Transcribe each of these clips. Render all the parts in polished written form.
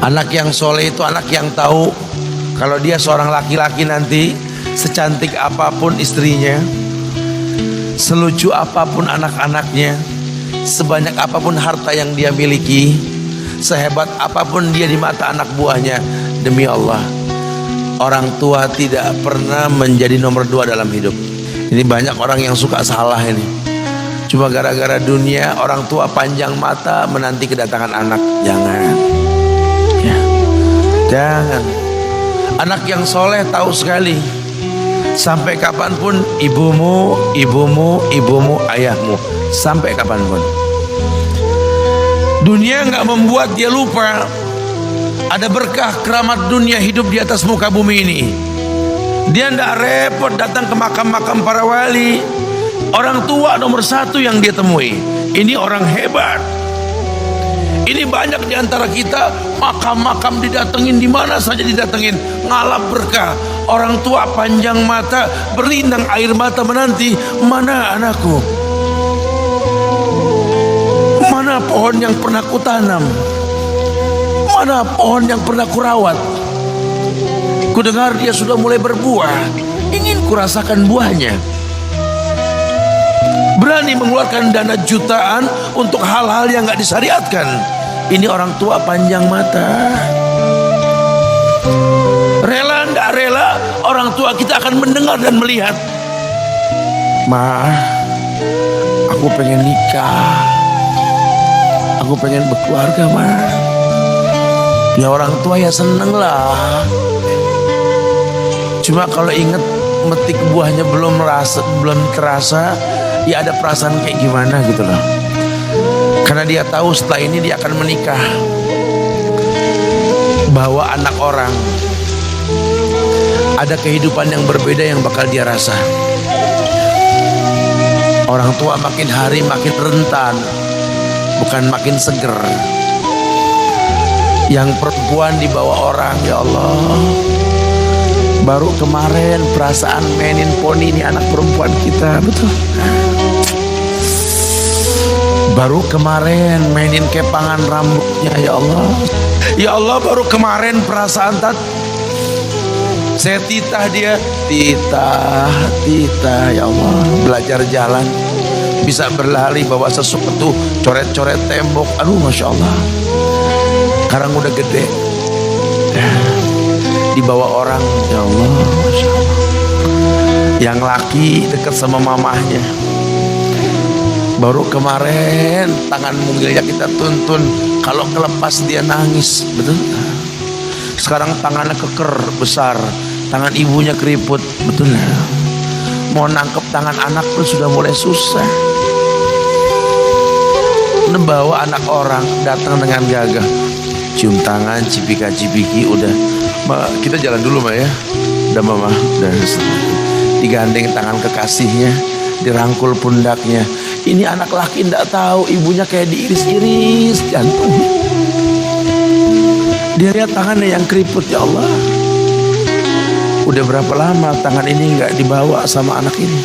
Anak yang soleh itu anak yang tahu kalau dia seorang laki-laki nanti, secantik apapun istrinya, selucu apapun anak-anaknya, sebanyak apapun harta yang dia miliki, sehebat apapun dia di mata anak buahnya, demi Allah, orang tua tidak pernah menjadi nomor 2 dalam hidup. Ini banyak orang yang suka salah ini. Cuma gara-gara dunia, orang tua panjang mata menanti kedatangan anak. Jangan ya. Jangan. Anak yang soleh tahu sekali, sampai kapanpun ibumu, ayahmu, sampai kapanpun. Dunia nggak membuat dia lupa ada berkah keramat dunia hidup di atas muka bumi ini. Dia nggak repot datang ke makam-makam para wali. Orang tua nomor 1 yang dia temui. Ini orang hebat. Ini banyak di antara kita makam-makam didatengin, di mana saja didatengin, ngalap berkah. Orang tua panjang mata, berlinang air mata menanti, mana anakku? Mana pohon yang pernah kutanam? Mana pohon yang pernah kurawat? Kudengar dia sudah mulai berbuah, ingin kurasakan buahnya. Berani mengeluarkan dana jutaan untuk hal-hal yang gak disyariatkan. Ini orang tua panjang mata. Rela gak rela, orang tua kita akan mendengar dan melihat. Ma, aku pengen nikah, aku pengen berkeluarga, Ma. Ya orang tua ya seneng lah. Cuma kalau inget metik buahnya belum terasa, ya ada perasaan kayak gimana gitu loh. Karena dia tahu setelah ini dia akan menikah, bahwa anak orang ada kehidupan yang berbeda yang bakal dia rasa. Orang tua makin hari makin rentan, bukan makin seger. Yang perempuan dibawa orang, ya Allah. Baru kemarin perasaan mainin poni ini anak perempuan kita, betul. Baru kemarin mainin kepangan rambutnya, ya Allah. Ya Allah, baru kemarin perasaan saya titah dia, titah, ya Allah. Belajar jalan, bisa berlari bawa sesuatu, coret-coret tembok, aduh Masya Allah. Sekarang udah gede, dibawa orang, ya Allah, Masya Allah. Yang laki dekat sama mamahnya. Baru kemarin tangan mungilnya kita tuntun, kalau kelepas dia nangis, betul. Sekarang tangannya keker besar, tangan ibunya keriput, betul. Mau nangkep tangan anak pun sudah mulai susah. Membawa anak orang datang dengan gagah, cium tangan, cipika-cipiki, udah. Kita jalan dulu, Ma ya. Udah Mama, udah. Digandeng tangan kekasihnya, dirangkul pundaknya. Ini anak laki ndak tahu ibunya kayak diiris-iris jantungnya. Dia lihat tangannya yang keriput, ya Allah. Udah berapa lama tangan ini nggak dibawa sama anak ini?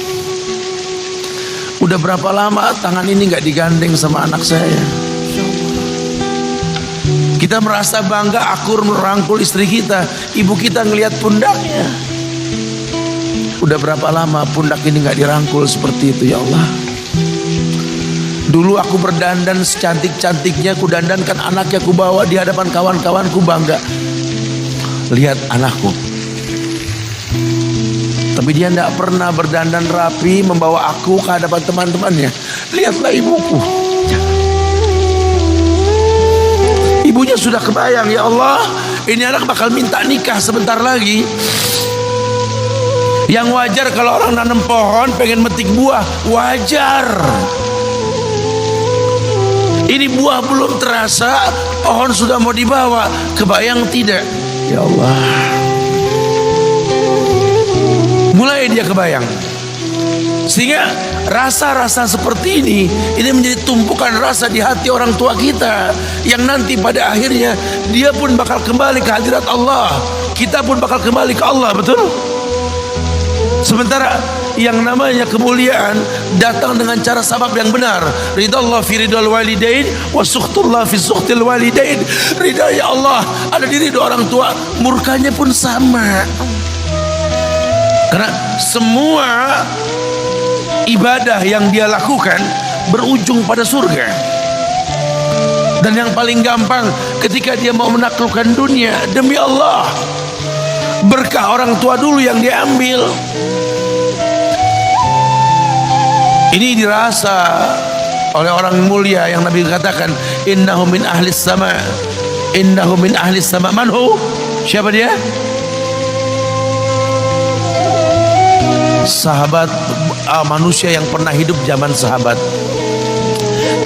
Udah berapa lama tangan ini nggak digandeng sama anak saya? Kita merasa bangga akur merangkul istri kita, ibu kita ngelihat pundaknya. Udah berapa lama pundak ini nggak dirangkul seperti itu, ya Allah. Dulu aku berdandan secantik-cantiknya, ku dandankan anaknya, ku bawa di hadapan kawan-kawanku bangga. Lihat anakku. Tapi dia tidak pernah berdandan rapi membawa aku ke hadapan teman-temannya. Lihatlah ibuku. Ibunya sudah kebayang, ya Allah, ini anak bakal minta nikah sebentar lagi. Yang wajar kalau orang nanam pohon pengen metik buah, wajar. Ini buah belum terasa, pohon sudah mau dibawa. Kebayang tidak? Ya Allah. Mulai dia kebayang. Sehingga rasa-rasa seperti ini menjadi tumpukan rasa di hati orang tua kita, yang nanti pada akhirnya dia pun bakal kembali ke hadirat Allah, kita pun bakal kembali ke Allah, betul? Sementara yang namanya kemuliaan datang dengan cara sabab yang benar. Ridallah fi ridal walidain wa sukhtullah fi sukhtil walidain. Ridha ya Allah ada di ridha orang tua, murkanya pun sama. Karena semua ibadah yang dia lakukan berujung pada surga. Dan yang paling gampang ketika dia mau menaklukkan dunia, demi Allah, berkah orang tua dulu yang dia ambil. Ini dirasa oleh orang mulia yang Nabi katakan, innahu min ahlis sama, innahu min ahlis sama. Manhu? Siapa dia? Sahabat manusia yang pernah hidup zaman sahabat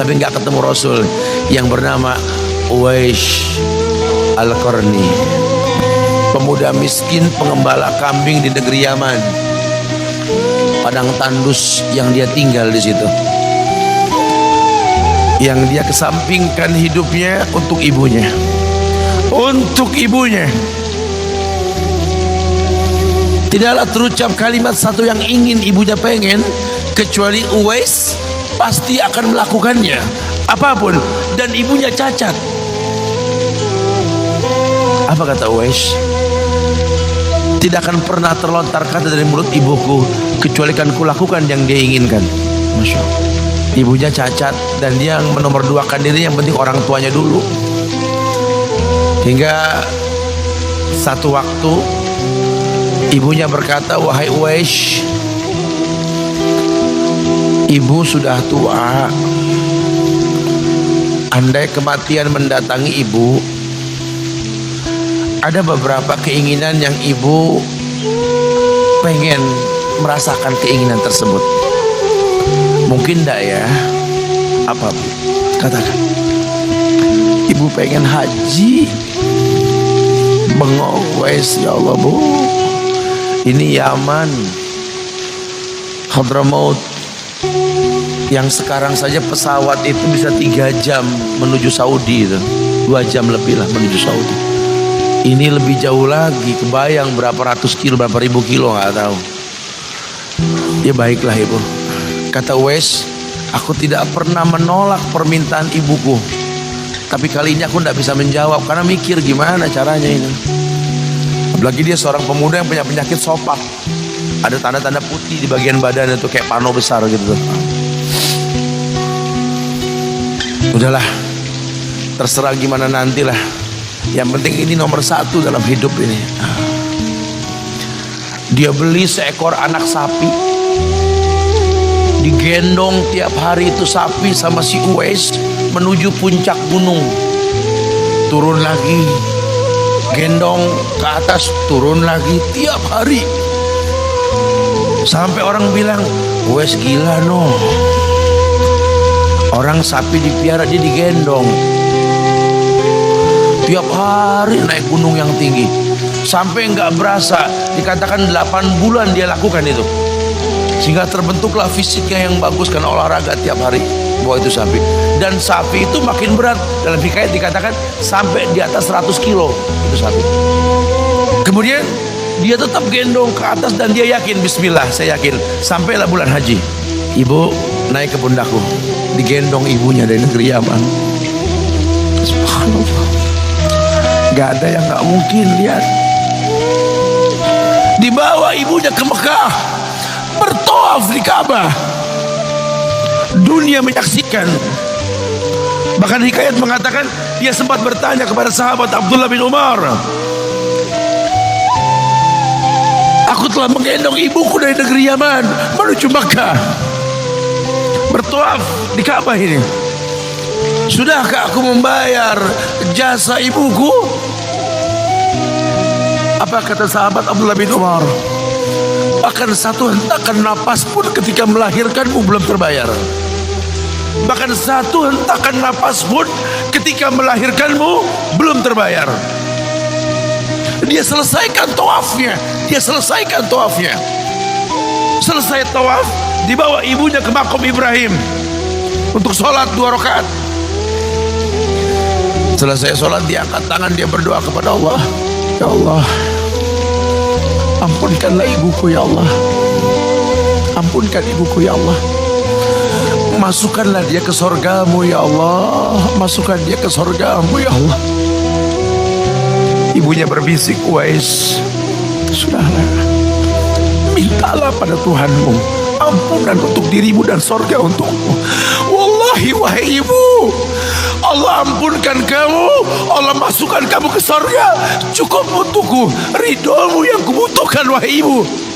tapi nggak ketemu Rasul, yang bernama Uwais Al-Qarni, pemuda miskin pengembala kambing di negeri Yaman. Padang tandus yang dia tinggal di situ, yang dia kesampingkan hidupnya untuk ibunya, untuk ibunya. Tidaklah terucap kalimat satu yang ingin ibunya pengen, kecuali Uwais pasti akan melakukannya apapun, dan ibunya cacat. Apa kata Uwais? Tidak akan pernah terlontar kata dari mulut ibuku kecuali kan kulakukan yang dia inginkan. Masya Allah. Ibunya cacat dan dia menomorduakan diri, yang penting orang tuanya dulu. Hingga satu waktu ibunya berkata, wahai Uwais, ibu sudah tua. Andai kematian mendatangi ibu, ada beberapa keinginan yang ibu pengen merasakan keinginan tersebut. Mungkin enggak ya? Apa bu? Katakan. Ibu pengen haji. Bengong Uwais, ya Allah bu, ini Yaman, Hadramaut, yang sekarang saja pesawat itu bisa 3 jam menuju Saudi itu, 2 jam lebih lah menuju Saudi. Ini lebih jauh lagi, kebayang berapa ratus kilo, berapa ribu kilo nggak tahu. Ya baiklah ibu, kata Uwais, aku tidak pernah menolak permintaan ibuku, tapi kali ini aku tidak bisa menjawab karena mikir gimana caranya ini. Apalagi dia seorang pemuda yang punya penyakit sopak, ada tanda-tanda putih di bagian badan itu kayak pano besar gitu. Udahlah, terserah gimana nantilah. Yang penting ini nomor 1 dalam hidup ini. Dia beli seekor anak sapi, digendong tiap hari itu sapi sama si Uwais menuju puncak gunung, turun lagi, gendong ke atas, turun lagi tiap hari, sampai orang bilang, Uwais gila no, orang sapi dipiara dia digendong tiap hari naik gunung yang tinggi, sampai nggak berasa dikatakan 8 bulan dia lakukan itu, sehingga terbentuklah fisiknya yang bagus karena olahraga tiap hari bawa itu sapi. Dan sapi itu makin berat, dalam hikayat dikatakan sampai di atas 100 kilo itu sapi. Kemudian dia tetap gendong ke atas dan dia yakin, bismillah saya yakin, sampailah bulan haji, ibu naik ke pundakku, digendong ibunya dari negeri Yaman. Subhanallah, gak ada yang gak mungkin. Lihat, dibawa ibunya ke Mekah, bertawaf di Ka'bah, dunia menyaksikan. Bahkan hikayat mengatakan dia sempat bertanya kepada sahabat Abdullah bin Umar, aku telah menggendong ibuku dari negeri Yaman menuju Makkah, bertawaf di Ka'bah ini, sudahkah aku membayar jasa ibuku? Apa kata sahabat Abdullah bin Umar? Bahkan satu hentakan napas pun ketika melahirkanmu belum terbayar. Bahkan satu hentakan napas pun ketika melahirkanmu belum terbayar. Dia selesaikan tawafnya, selesai tawaf, dibawa ibunya ke makom Ibrahim untuk sholat 2 rakaat. Selesai sholat dia angkat tangan, dia berdoa kepada Allah, ya Allah, ampunkanlah ibuku ya Allah. ampunkan ibuku ya Allah. Masukkanlah dia ke sorgamu ya Allah. Masukkan dia ke sorgamu ya Allah. Ibunya berbisik, Uwais, sudahlah, mintalah pada Tuhanmu ampunan untuk dirimu dan sorga untukmu. Wallahi wahai ibu, Allah ampunkan kamu, Allah masukkan kamu ke sorga, cukup untukku, ridhomu yang kubutuhkan wahai ibu.